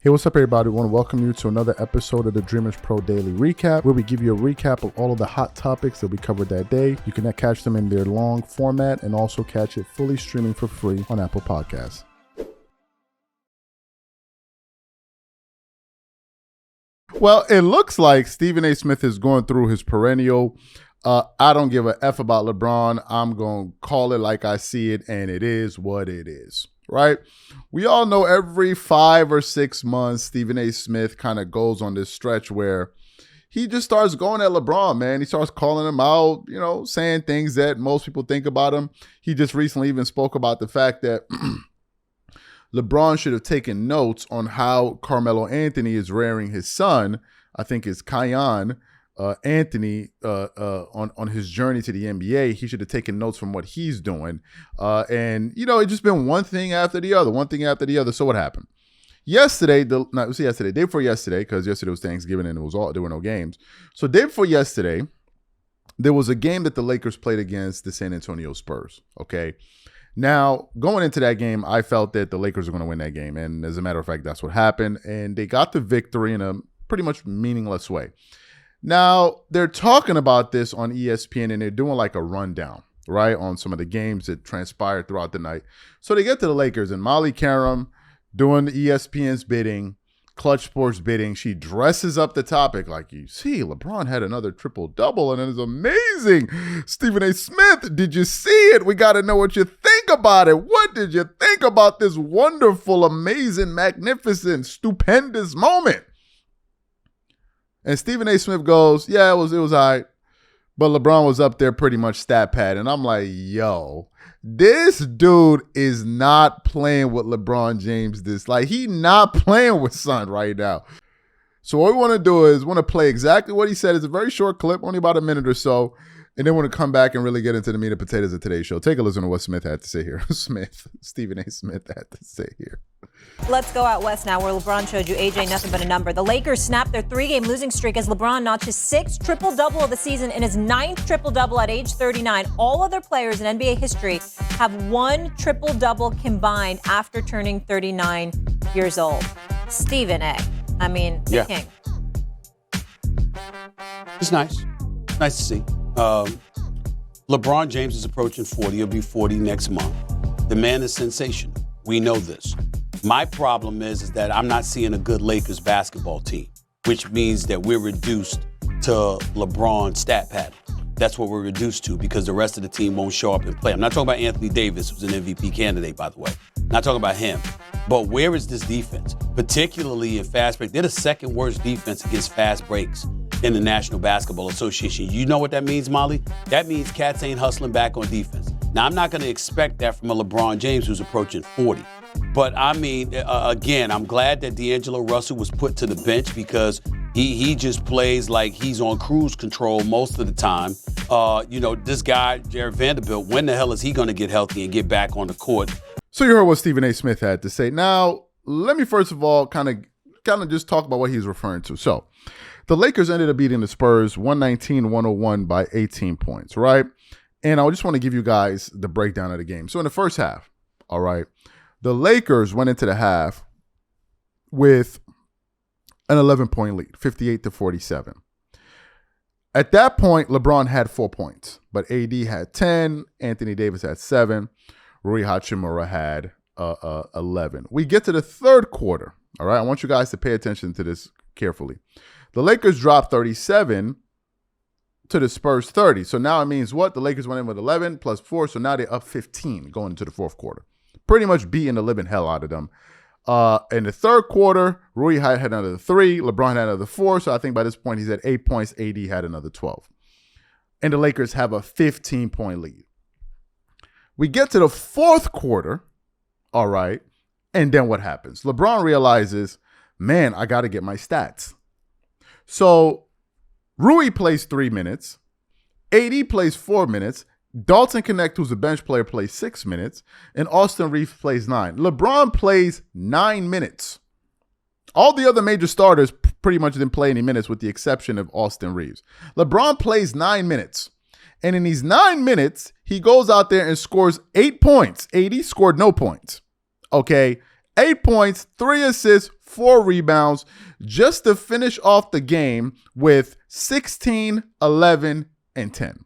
Hey, what's up, everybody? I want to welcome you to another episode of the Dreamerspro Daily Recap, where we give you a recap of all of the hot topics that we covered that day. You can catch them in their long format and also catch it fully streaming for free on Apple Podcasts. Well, it looks like Stephen A. Smith is going through his perennial I don't give a F about LeBron. I'm going to call it like I see it, and it is what it is. Right? We all know every 5 or 6 months, Stephen A. Smith kind of goes on this stretch where he just starts going at LeBron, man. He starts calling him out, saying things that most people think about him. He just recently even spoke about the fact that LeBron should have taken notes on how Carmelo Anthony is rearing his son. I think it's Kiyan Anthony on his journey to the NBA. He should have taken notes from what he's doing. It's just been one thing after the other, So what happened? Day before yesterday, because yesterday was Thanksgiving and there were no games. So day before yesterday, there was a game that the Lakers played against the San Antonio Spurs. Okay. Now, going into that game, I felt that the Lakers were going to win that game. And as a matter of fact, that's what happened. And they got the victory in a pretty much meaningless way. Now, they're talking about this on ESPN, and they're doing like a rundown, right, on some of the games that transpired throughout the night. So they get to the Lakers, and Molly Karam doing the ESPN's bidding, Clutch Sports bidding. She dresses up the topic like, you see, LeBron had another triple-double, and it is amazing. Stephen A. Smith, did you see it? We got to know what you think about it. What did you think about this wonderful, amazing, magnificent, stupendous moment? And Stephen A. Smith goes, yeah, it was all right. But LeBron was up there pretty much stat pad. And I'm like, yo, this dude is not playing with LeBron James. He not playing with son right now. So what we want to do is play exactly what he said. It's a very short clip, only about a minute or so. And then want to come back and really get into the meat and potatoes of today's show. Take a listen to what Smith had to say here. Stephen A. Smith had to say here. Let's go out west now, where LeBron showed you AJ nothing but a number. The Lakers snapped their 3-game losing streak as LeBron notched his 6th triple-double of the season and his 9th triple-double at age 39. All other players in NBA history have 1 triple-double combined after turning 39 years old. Stephen A. The king. It's nice. Nice to see. LeBron James is approaching 40. He'll be 40 next month. The man is sensational. We know this. My problem is that I'm not seeing a good Lakers basketball team, which means that we're reduced to LeBron stat pattern. That's what we're reduced to because the rest of the team won't show up and play. I'm not talking about Anthony Davis, who's an MVP candidate, by the way. Not talking about him. But where is this defense? Particularly in fast break. They're the second worst defense against fast breaks in the National Basketball Association. You know what that means, Molly? That means cats ain't hustling back on defense. Now, I'm not going to expect that from a LeBron James who's approaching 40. But, again, I'm glad that D'Angelo Russell was put to the bench because he just plays like he's on cruise control most of the time. This guy, Jared Vanderbilt, when the hell is he going to get healthy and get back on the court? So you heard what Stephen A. Smith had to say. Now, let me first of all kind of just talk about what he's referring to. So the Lakers ended up beating the Spurs 119-101 by 18 points, right? And I just want to give you guys the breakdown of the game. So in the first half, all right, the Lakers went into the half with an 11-point lead, 58-47. At that point, LeBron had 4 points, but AD had 10, Anthony Davis had 7, Rui Hachimura had 11. We get to the third quarter, all right? I want you guys to pay attention to this carefully. The Lakers dropped 37 to the Spurs 30. So now it means what? The Lakers went in with 11 plus 4, so now they're up 15 going into the fourth quarter. Pretty much beating the living hell out of them. In the third quarter, Rui had another 3. LeBron had another 4. So I think by this point he's at 8 points. AD had another 12. And the Lakers have a 15-point lead. We get to the fourth quarter, all right, and then what happens? LeBron realizes, man, I got to get my stats. So Rui plays 3 minutes. AD plays 4 minutes. Dalton Connect, who's a bench player, plays 6 minutes. And Austin Reeves plays 9. LeBron plays 9 minutes. All the other major starters pretty much didn't play any minutes with the exception of Austin Reeves. LeBron plays 9 minutes. And in these 9 minutes, he goes out there and scores 8 points. AD scored no points. Okay? 8 points, 3 assists, 4 rebounds, just to finish off the game with 16, 11, and 10.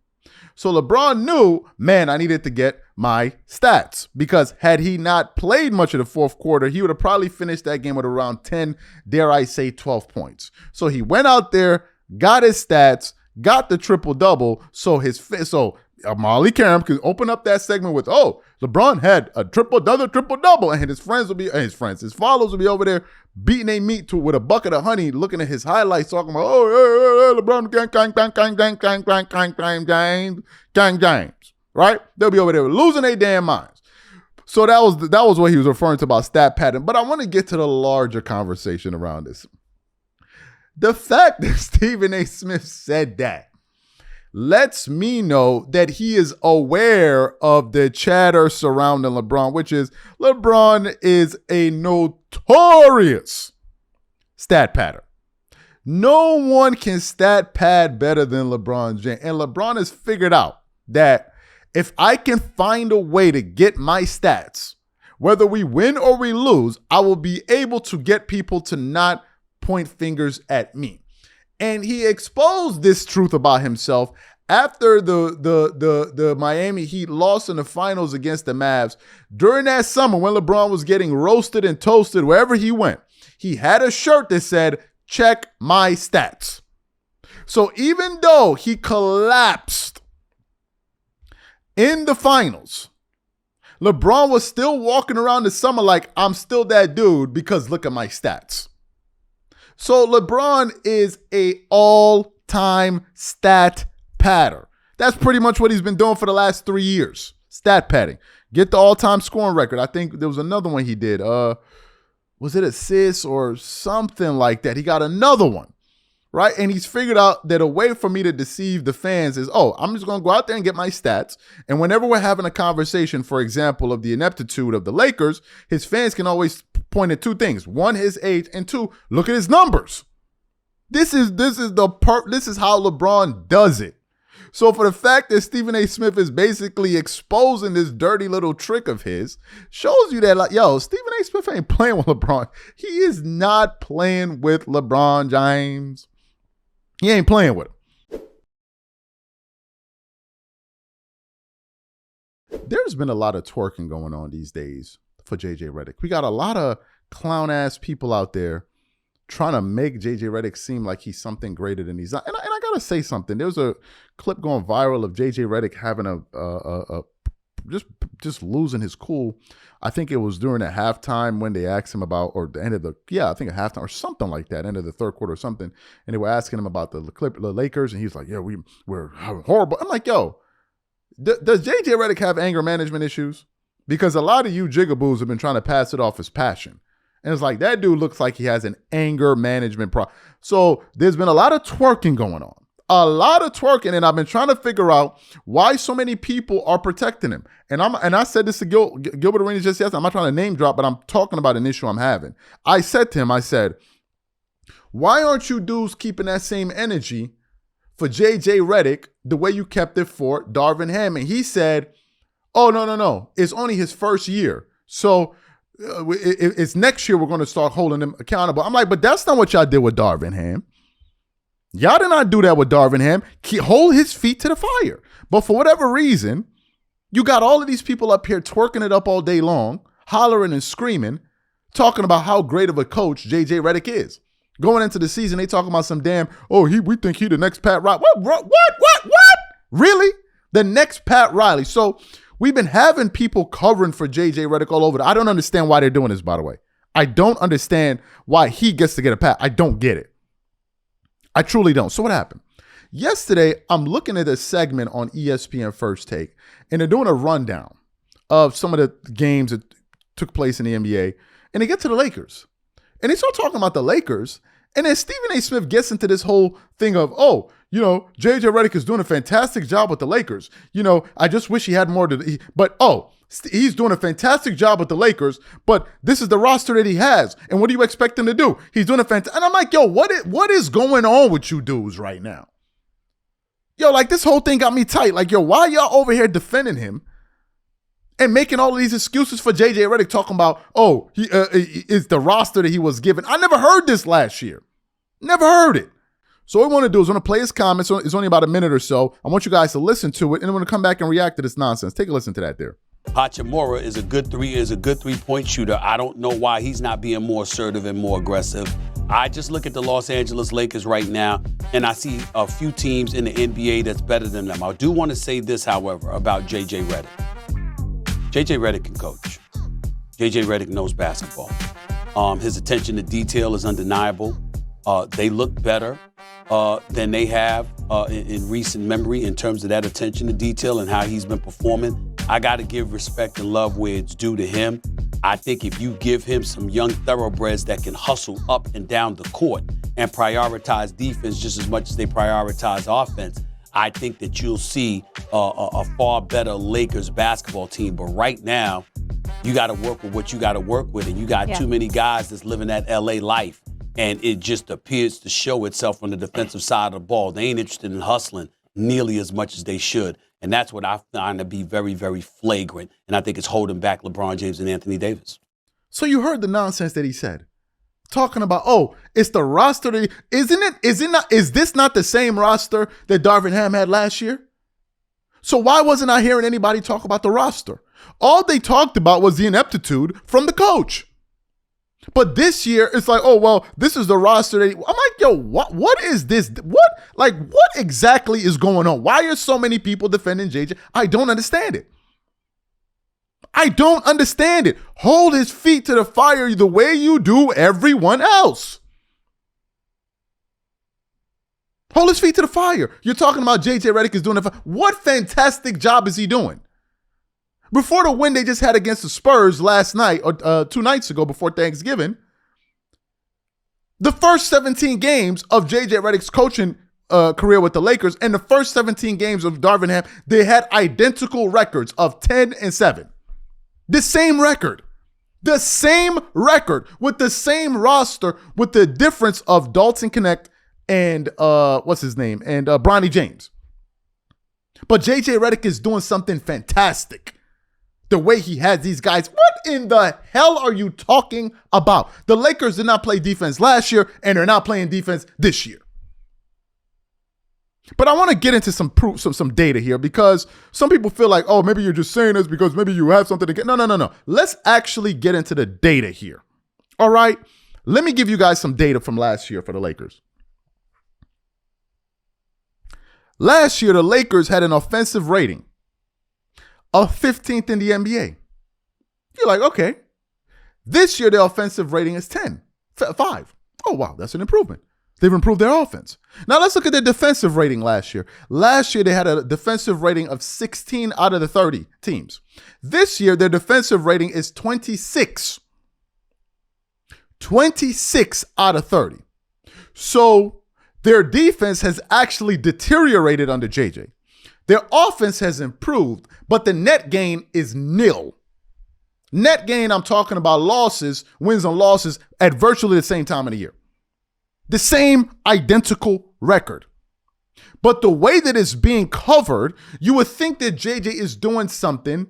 So LeBron knew, man, I needed to get my stats, because had he not played much of the fourth quarter, he would have probably finished that game with around 10, dare I say 12 points. So he went out there, got his stats, got the triple-double, so Molly Karam can open up that segment with, LeBron had a triple-double, and his followers will be over there beating their meat with a bucket of honey, looking at his highlights, talking about, LeBron, James, right? They'll be over there losing their damn minds. So that was what he was referring to about stat pattern. But I want to get to the larger conversation around this. The fact that Stephen A. Smith said that lets me know that he is aware of the chatter surrounding LeBron, which is LeBron is a notorious stat padder. No one can stat pad better than LeBron James. And LeBron has figured out that if I can find a way to get my stats, whether we win or we lose, I will be able to get people to not point fingers at me. And he exposed this truth about himself after the Miami Heat lost in the finals against the Mavs. During that summer when LeBron was getting roasted and toasted wherever he went, he had a shirt that said, "Check my stats." So even though he collapsed in the finals, LeBron was still walking around the summer like, I'm still that dude because look at my stats. So LeBron is a all-time stat padder. That's pretty much what he's been doing for the last 3 years. Stat padding. Get the all-time scoring record. I think there was another one he did. Was it assists or something like that? He got another one, right? And he's figured out that a way for me to deceive the fans is, I'm just going to go out there and get my stats. And whenever we're having a conversation, for example, of the ineptitude of the Lakers, his fans can always point at 2 things. 1, his age, and 2, look at his numbers. This is how LeBron does it. So for the fact that Stephen A. Smith is basically exposing this dirty little trick of his, shows you that, Stephen A. Smith ain't playing with LeBron. He is not playing with LeBron James. He ain't playing with him. There's been a lot of twerking going on these days for JJ Redick. We got a lot of clown-ass people out there trying to make JJ Redick seem like he's something greater than he's not. And I gotta say something. There was a clip going viral of JJ Redick having just losing his cool. I think it was during a halftime when they asked him about, or the end of a halftime or something like that, end of the third quarter or something. And they were asking him about the Lakers, and he's like, we're having horrible. I'm like, does JJ Redick have anger management issues? Because a lot of you jigaboos have been trying to pass it off as passion. And it's like, that dude looks like he has an anger management problem. So there's been a lot of twerking going on. And I've been trying to figure out why so many people are protecting him. And I said this to Gilbert Arenas just yesterday. I'm not trying to name drop, but I'm talking about an issue I'm having. I said to him, why aren't you dudes keeping that same energy for JJ Redick the way you kept it for Darvin Ham? And he said, no. It's only his first year. So it's next year we're going to start holding him accountable. I'm like, but that's not what y'all did with Darvin Ham. Y'all did not do that with Darvin Ham. Hold his feet to the fire. But for whatever reason, you got all of these people up here twerking it up all day long, hollering and screaming, talking about how great of a coach JJ Redick is. Going into the season, they talking about some damn, we think he the next Pat Riley. What? Really? The next Pat Riley. So we've been having people covering for JJ Redick all over. I don't understand why they're doing this, by the way. I don't understand why he gets to get a pat. I don't get it. I truly don't. So what happened? Yesterday, I'm looking at a segment on ESPN First Take, and they're doing a rundown of some of the games that took place in the NBA, and they get to the Lakers. And they start talking about the Lakers, and then Stephen A. Smith gets into this whole thing of, JJ Redick is doing a fantastic job with the Lakers. I just wish he had more he's doing a fantastic job with the Lakers, but this is the roster that he has. And what do you expect him to do? He's doing a fantastic. And I'm like, what is going on with you dudes right now? This whole thing got me tight. Like, why y'all over here defending him? and making all of these excuses for JJ Redick, talking about, oh, he is the roster that he was given. I never heard this last year. Never heard it. So what we want to do is we're going to play his comments. It's only about a minute or so. I want you guys to listen to it, and I'm going to come back and react to this nonsense. Take a listen to that there. Hachimura is a good 3-point shooter. I don't know why he's not being more assertive and more aggressive. I just look at the Los Angeles Lakers right now, and I see a few teams in the NBA that's better than them. I do want to say this, however, about J.J. Redick. J.J. Redick can coach. J.J. Redick knows basketball. His attention to detail is undeniable. They look better than they have in recent memory in terms of that attention to detail and how he's been performing. I got to give respect and love where it's due to him. I think if you give him some young thoroughbreds that can hustle up and down the court and prioritize defense just as much as they prioritize offense, I think that you'll see a far better Lakers basketball team. But right now, you got to work with what you got to work with, and you got too many guys that's living that L.A. life, and it just appears to show itself on the defensive side of the ball. They ain't interested in hustling nearly as much as they should. And that's what I find to be very, very flagrant. And I think it's holding back LeBron James and Anthony Davis. So you heard the nonsense that he said. Talking about, oh, it's the roster that is this not the same roster that Darvin Ham had last year? So why wasn't I hearing anybody talk about the roster? All they talked about was the ineptitude from the coach. But this year, it's like, oh, well, this is the roster that I'm like, yo, what is this? What exactly is going on? Why are so many people defending JJ? I don't understand it. I don't understand it. Hold his feet to the fire the way you do everyone else. Hold his feet to the fire. You're talking about JJ Redick is doing it. What fantastic job is he doing? Before the win they just had against the Spurs last night, or 2 nights ago before Thanksgiving, the first 17 games of J.J. Redick's coaching career with the Lakers and the first 17 games of Darvin Ham, they had identical records of 10-7. The same record. The same record with the same roster with the difference of Dalton Connect and, what's his name, and Bronny James. But J.J. Redick is doing something fantastic. The way he has these guys. What in the hell are you talking about? The Lakers did not play defense last year, and they're not playing defense this year. But I want to get into some proof, some data here, because some people feel like, oh, maybe you're just saying this because maybe you have something to get. No. Let's actually get into the data here. All right? Let me give you guys some data from last year for the Lakers. Last year, the Lakers had an offensive rating of 15th in the NBA. You're like, okay. This year, their offensive rating is 5. Oh, wow, that's an improvement. They've improved their offense. Now, let's look at their defensive rating last year. Last year, they had a defensive rating of 16 out of the 30 teams. This year, their defensive rating is 26. 26 out of 30. So, their defense has actually deteriorated under JJ. Their offense has improved, but the net gain is nil. Net gain, I'm talking about losses, wins and losses at virtually the same time of the year. The same identical record. But the way that it's being covered, you would think that JJ is doing something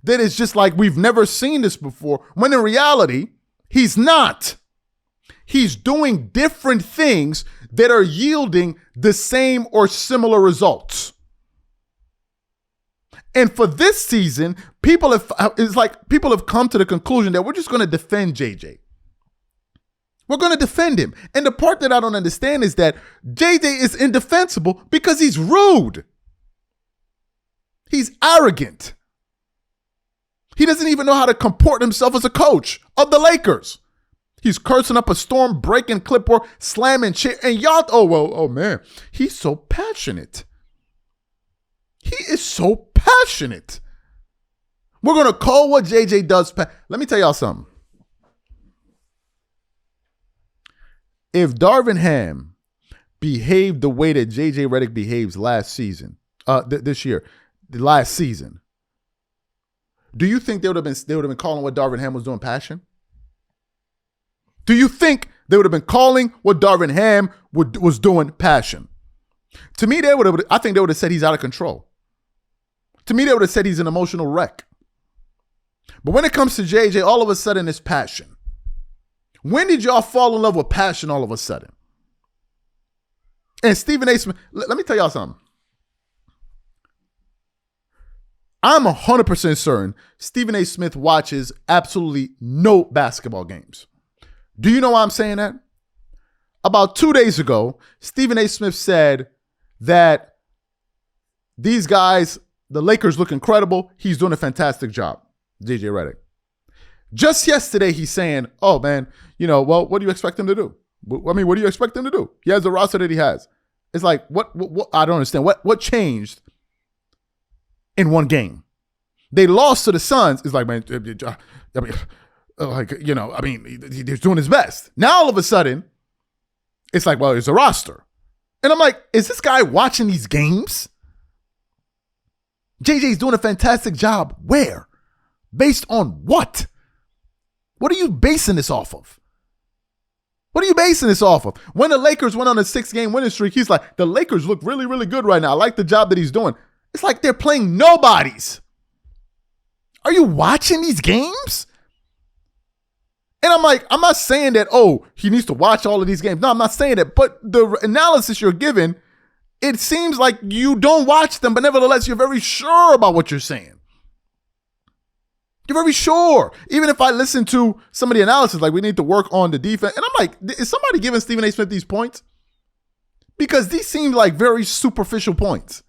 that is just like we've never seen this before, when in reality, he's not. He's doing different things that are yielding the same or similar results. And for this season, people have come to the conclusion that we're just going to defend JJ. We're going to defend him. And the part that I don't understand is that JJ is indefensible because he's rude. He's arrogant. He doesn't even know how to comport himself as a coach of the Lakers. He's cursing up a storm, breaking clipboard, slamming chair, and y'all, oh man, he's so passionate. He is so passionate. We're going to call what JJ does. Let me tell y'all something. If Darvin Ham behaved the way that JJ Redick behaves last season, this year, the last season, do you think they would have been calling what Darvin Ham was doing passion? Do you think they would have been calling what Darvin Ham was doing passion? To me, I think they would have said he's out of control. To me, they would have said he's an emotional wreck. But when it comes to JJ, all of a sudden it's passion. When did y'all fall in love with passion all of a sudden? And Stephen A. Smith, let me tell y'all something. I'm 100% certain Stephen A. Smith watches absolutely no basketball games. Do you know why I'm saying that? About 2 days ago, Stephen A. Smith said that these guys, the Lakers look incredible. He's doing a fantastic job, JJ Redick. Just yesterday, he's saying, oh, man, well, what do you expect him to do? I mean, what do you expect him to do? He has the roster that he has. It's like, what I don't understand. What changed in one game? They lost to the Suns. It's like, man, he's doing his best. Now, all of a sudden, it's like, well, it's a roster. And I'm like, is this guy watching these games? JJ's doing a fantastic job. Where? Based on what? What are you basing this off of? What are you basing this off of? When the Lakers went on a 6-game winning streak, he's like, the Lakers look really, really good right now. I like the job that he's doing. It's like they're playing nobodies. Are you watching these games? And I'm like, I'm not saying that, he needs to watch all of these games. No, I'm not saying that. But the analysis you're giving, it seems like you don't watch them, but nevertheless, you're very sure about what you're saying. You're very sure. Even if I listen to some of the analysis, like we need to work on the defense. And I'm like, is somebody giving Stephen A. Smith these points? Because these seem like very superficial points.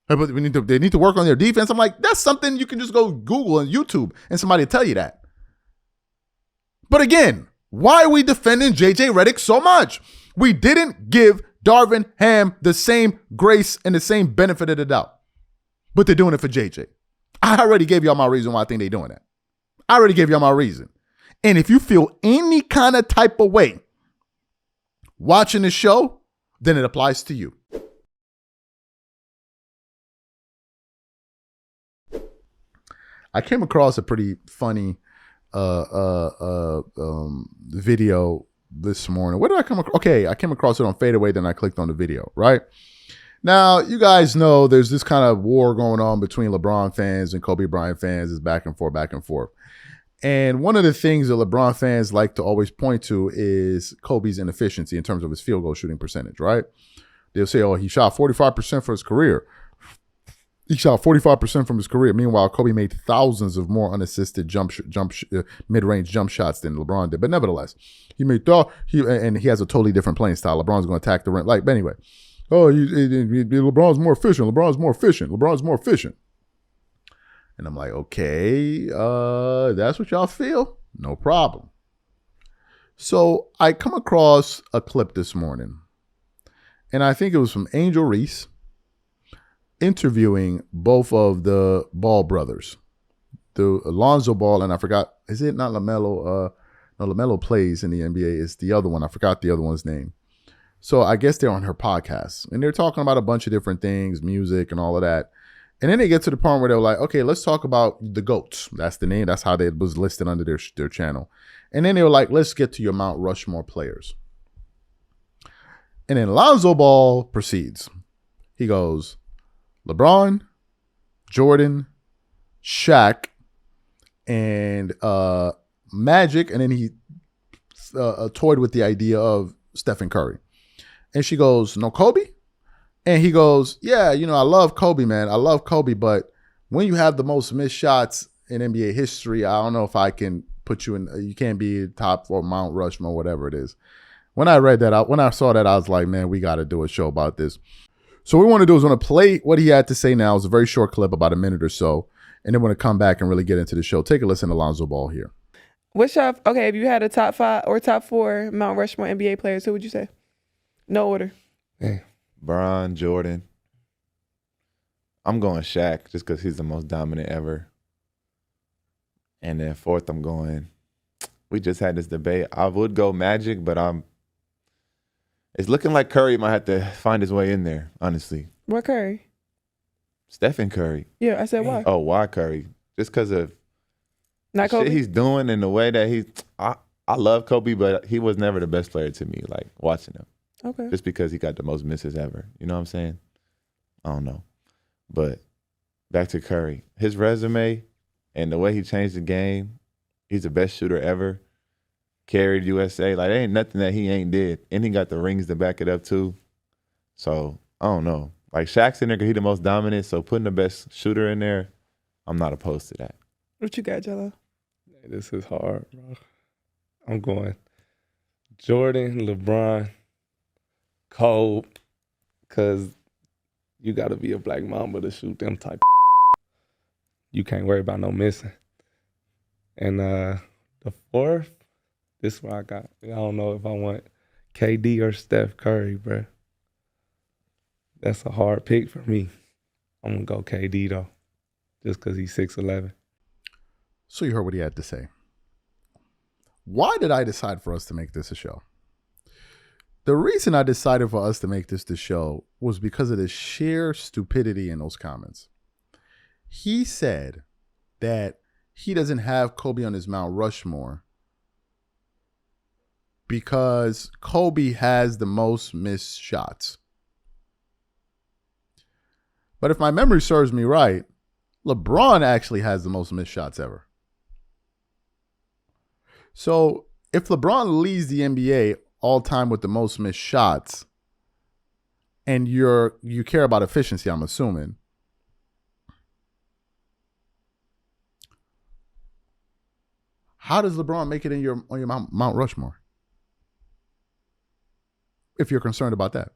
But they need to work on their defense. I'm like, that's something you can just go Google and YouTube and somebody will tell you that. But again, why are we defending JJ Redick so much? We didn't give Darvin Ham the same grace and the same benefit of the doubt. But they're doing it for JJ. I already gave y'all my reason why I think they're doing that. I already gave y'all my reason. And if you feel any kind of type of way watching the show, then it applies to you. I came across a pretty funny video this morning. Where did I come across? Okay, I came across it on Fadeaway, then I clicked on the video, right? Now, you guys know there's this kind of war going on between LeBron fans and Kobe Bryant fans. It's back and forth, back and forth. And one of the things that LeBron fans like to always point to is Kobe's inefficiency in terms of his field goal shooting percentage, right? They'll say, he shot 45% for his career. He shot 45% from his career. Meanwhile, Kobe made thousands of more unassisted mid-range jump shots than LeBron did. But nevertheless, and he has a totally different playing style. LeBron's going to attack the rim. But anyway, LeBron's more efficient. LeBron's more efficient. And I'm like, okay, that's what y'all feel? No problem. So I come across a clip this morning, and I think it was from Angel Reese interviewing both of the Ball brothers, the Lonzo Ball, and I forgot, is it not LaMelo? No, LaMelo plays in the NBA. It's the other one. I forgot the other one's name. So I guess they're on her podcast, and they're talking about a bunch of different things, music and all of that. And then they get to the point where they're like, okay, let's talk about the GOATs. That's the name. That's how they was listed under their channel. And then they were like, let's get to your Mount Rushmore players. And then Lonzo Ball proceeds. He goes, LeBron, Jordan, Shaq, and Magic. And then he toyed with the idea of Stephen Curry. And she goes, no Kobe? And he goes, yeah, I love Kobe, man. I love Kobe, but when you have the most missed shots in NBA history, I don't know if I can put you in. You can't be top for Mount Rushmore, whatever it is. When I read that out, when I saw that, I was like, man, we got to do a show about this. So what we want to do is want to play what he had to say now. It's a very short clip, about a minute or so. And then we're going to come back and really get into the show. Take a listen to Lonzo Ball here. If you had a top 5 or top 4 Mount Rushmore NBA players, who would you say? No order. Hey. Bron, Jordan. I'm going Shaq just because he's the most dominant ever. And then 4th, I'm going. We just had this debate. I would go Magic, but it's looking like Curry might have to find his way in there, honestly. What Curry? Stephen Curry. Yeah, I said why? Oh, why Curry? Just because of not Kobe? Shit he's doing and the way that I love Kobe, but he was never the best player to me, like watching him. Okay. Just because he got the most misses ever. You know what I'm saying? I don't know. But back to Curry. His resume And the way he changed the game, he's the best shooter ever. Carried USA. Like, there ain't nothing that he ain't did. And he got the rings to back it up, too. So, I don't know. Like, Shaq's in there because he's the most dominant, so putting the best shooter in there, I'm not opposed to that. What you got, Jello? This is hard, bro. I'm going Jordan, LeBron, Kobe, because you got to be a black mamba to shoot them type. You can't worry about no missing. And the fourth, this one I got. I don't know if I want KD or Steph Curry, bro. That's a hard pick for me. I'm going to go KD, though, just because he's 6'11". So you heard what he had to say. Why did I decide for us to make this a show? The reason I decided for us to make this the show was because of the sheer stupidity in those comments. He said that he doesn't have Kobe on his Mount Rushmore because Kobe has the most missed shots. But if my memory serves me right, LeBron actually has the most missed shots ever. So if LeBron leads the NBA all time with the most missed shots, and you care about efficiency, I'm assuming, how does LeBron make it on your Mount Rushmore? If you're concerned about that.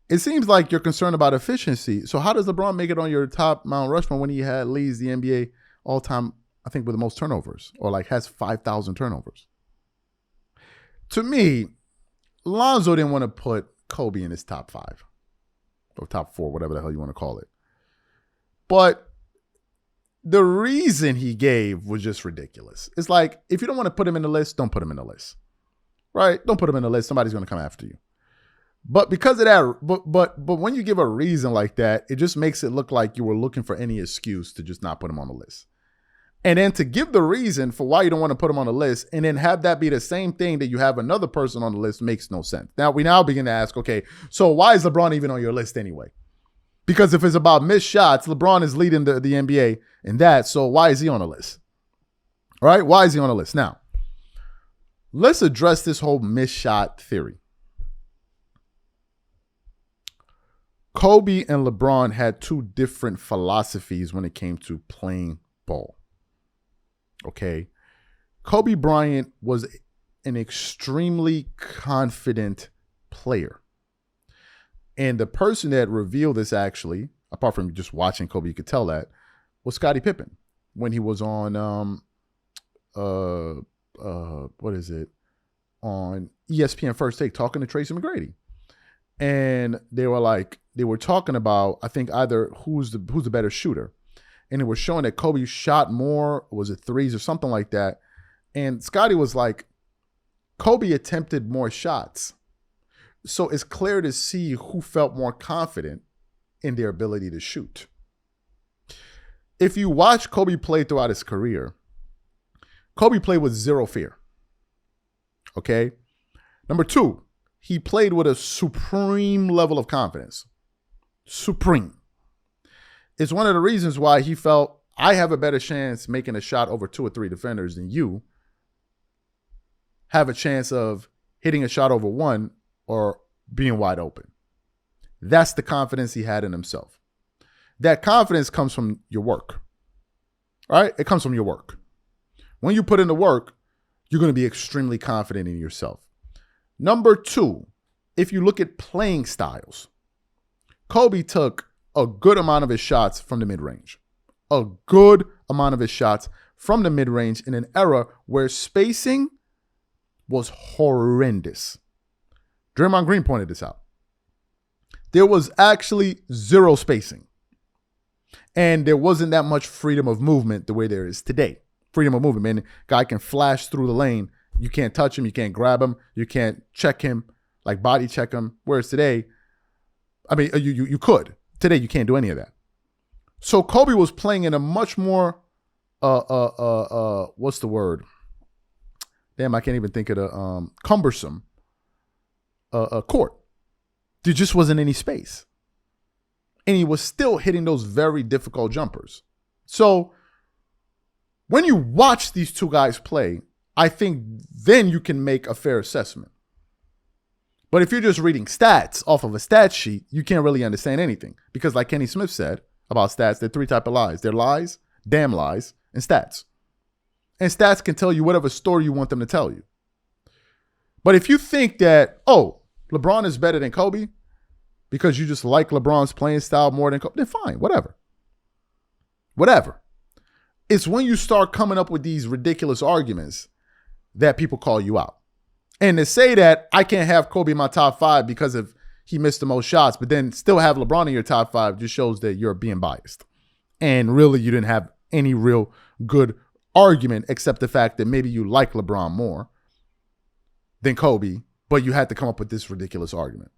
It seems like you're concerned about efficiency. So how does LeBron make it on your top Mount Rushmore when he leads the NBA all time, I think, with the most turnovers, or like has 5,000 turnovers? To me, Lonzo didn't want to put Kobe in his top 5 or top 4, whatever the hell you want to call it. But the reason he gave was just ridiculous. It's like, if you don't want to put him in the list, don't put him in the list, right? Don't put him in the list. Somebody's going to come after you. But because of that, but when you give a reason like that, it just makes it look like you were looking for any excuse to just not put him on the list. And then to give the reason for why you don't want to put him on the list and then have that be the same thing that you have another person on the list makes no sense. Now, we begin to ask, okay, so why is LeBron even on your list anyway? Because if it's about missed shots, LeBron is leading the NBA in that, so why is he on the list? All right, why is he on the list? Now, let's address this whole missed shot theory. Kobe and LeBron had two different philosophies when it came to playing ball. Okay. Kobe Bryant was an extremely confident player. And the person that revealed this, actually, apart from just watching Kobe, you could tell that, was Scottie Pippen when he was on on ESPN First Take talking to Tracy McGrady. And they were talking about, I think, either who's the better shooter. And it was showing that Kobe shot more, was it threes or something like that. And Scottie was like, Kobe attempted more shots. So it's clear to see who felt more confident in their ability to shoot. If you watch Kobe play throughout his career, Kobe played with zero fear. Okay? Number 2, he played with a supreme level of confidence. Supreme. It's one of the reasons why he felt, I have a better chance making a shot over 2 or 3 defenders than you have a chance of hitting a shot over 1 or being wide open. That's the confidence he had in himself. That confidence comes from your work. All right? It comes from your work. When you put in the work, you're going to be extremely confident in yourself. Number 2, if you look at playing styles, Kobe took a good amount of his shots from the mid-range. A good amount of his shots from the mid-range in an era where spacing was horrendous. Draymond Green pointed this out. There was actually zero spacing. And there wasn't that much freedom of movement the way there is today. Freedom of movement, man. Guy can flash through the lane. You can't touch him. You can't grab him. You can't check him, like body check him. Whereas today, I mean, you could. Today, you can't do any of that. So Kobe was playing in a much more, what's the word? Damn, I can't even think of the cumbersome court. There just wasn't any space. And he was still hitting those very difficult jumpers. So When you watch these two guys play, I think then you can make a fair assessment. But if you're just reading stats off of a stat sheet, you can't really understand anything. Because like Kenny Smith said about stats, there are 3 types of lies. They're lies, damn lies, and stats. And stats can tell you whatever story you want them to tell you. But if you think that, oh, LeBron is better than Kobe because you just like LeBron's playing style more than Kobe, then fine, whatever. Whatever. It's when you start coming up with these ridiculous arguments that people call you out. And to say that I can't have Kobe in my top 5 because of he missed the most shots, but then still have LeBron in your top 5 just shows that you're being biased. And really, you didn't have any real good argument except the fact that maybe you like LeBron more than Kobe, but you had to come up with this ridiculous argument.